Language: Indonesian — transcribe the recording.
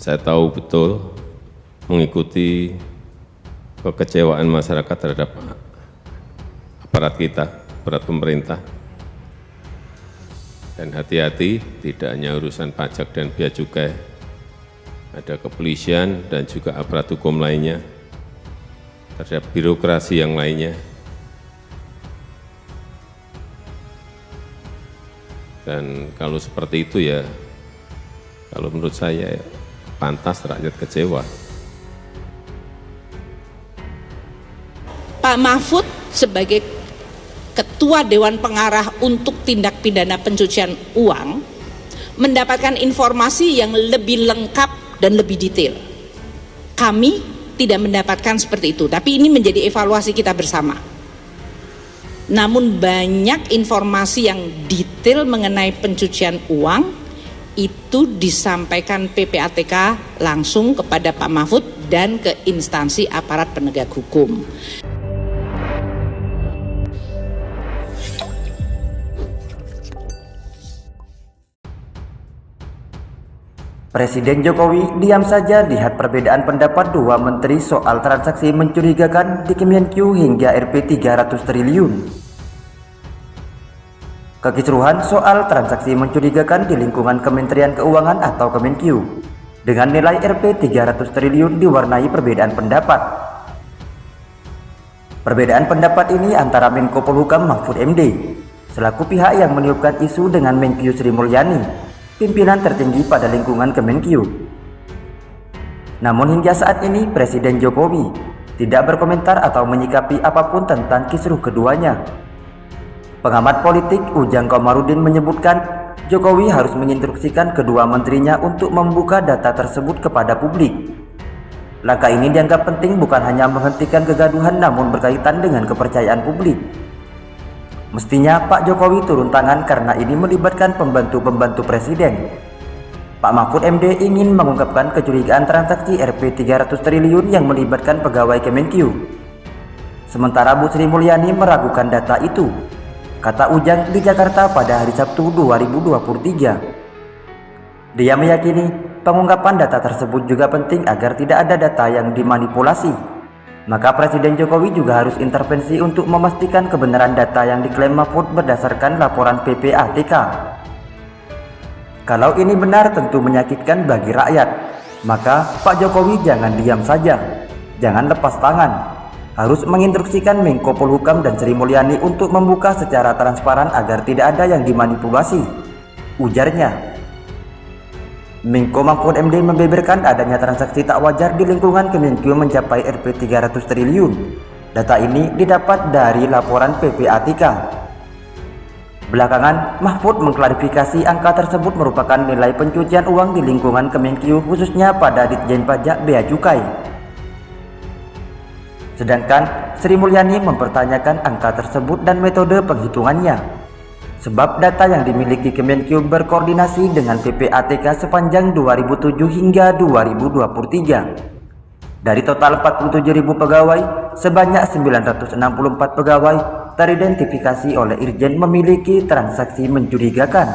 Saya tahu betul mengikuti kekecewaan masyarakat terhadap aparat kita, aparat pemerintah. Dan hati-hati, tidak hanya urusan pajak dan bea cukai, ada kepolisian dan juga aparat hukum lainnya, terhadap birokrasi yang lainnya. Dan kalau seperti itu ya, kalau menurut saya ya, pantas rakyat kecewa. Pak Mahfud sebagai Ketua Dewan Pengarah untuk tindak pidana pencucian uang mendapatkan informasi yang lebih lengkap dan lebih detail. Kami tidak mendapatkan seperti itu, tapi ini menjadi evaluasi kita bersama. Namun banyak informasi yang detail mengenai pencucian uang itu disampaikan PPATK langsung kepada Pak Mahfud dan ke instansi aparat penegak hukum. Presiden Jokowi diam saja lihat perbedaan pendapat dua menteri soal transaksi mencurigakan di Kemenq hingga Rp 300 triliun. Kekisruhan soal transaksi mencurigakan di lingkungan Kementerian Keuangan atau Kemenq dengan nilai Rp 300 triliun diwarnai perbedaan pendapat. Perbedaan pendapat ini antara Menko Polhukam Mahfud MD selaku pihak yang meniupkan isu dengan Menkyu Sri Mulyani, pimpinan tertinggi pada lingkungan Kemenq. Namun hingga saat ini Presiden Jokowi tidak berkomentar atau menyikapi apapun tentang kisruh keduanya. Pengamat politik Ujang Komarudin menyebutkan Jokowi harus menginstruksikan kedua menterinya untuk membuka data tersebut kepada publik. Langkah ini dianggap penting bukan hanya menghentikan kegaduhan namun berkaitan dengan kepercayaan publik. Mestinya Pak Jokowi turun tangan karena ini melibatkan pembantu-pembantu presiden. Pak Mahfud MD ingin mengungkapkan kecurigaan transaksi Rp 300 triliun yang melibatkan pegawai Kemenq. Sementara Bu Sri Mulyani meragukan data itu, kata Ujang di Jakarta pada hari Sabtu 2023. Dia meyakini pengungkapan data tersebut juga penting agar tidak ada data yang dimanipulasi. Maka Presiden Jokowi juga harus intervensi untuk memastikan kebenaran data yang diklaim Mahfud berdasarkan laporan PPATK. Kalau ini benar tentu menyakitkan bagi rakyat, maka Pak Jokowi jangan diam saja, jangan lepas tangan. Harus menginstruksikan Menko Polhukam dan Sri Mulyani untuk membuka secara transparan agar tidak ada yang dimanipulasi, ujarnya. Menko Mahfud MD membeberkan adanya transaksi tak wajar di lingkungan Kemenq mencapai Rp 300 triliun. Data ini didapat dari laporan PPATK. Belakangan, Mahfud mengklarifikasi angka tersebut merupakan nilai pencucian uang di lingkungan Kemenq khususnya pada Ditjen Pajak Bea Cukai. Sedangkan Sri Mulyani mempertanyakan angka tersebut dan metode penghitungannya. Sebab data yang dimiliki Kemenq berkoordinasi dengan PPATK sepanjang 2007 hingga 2023. Dari total 47.000 pegawai, sebanyak 964 pegawai teridentifikasi oleh Irjen memiliki transaksi mencurigakan.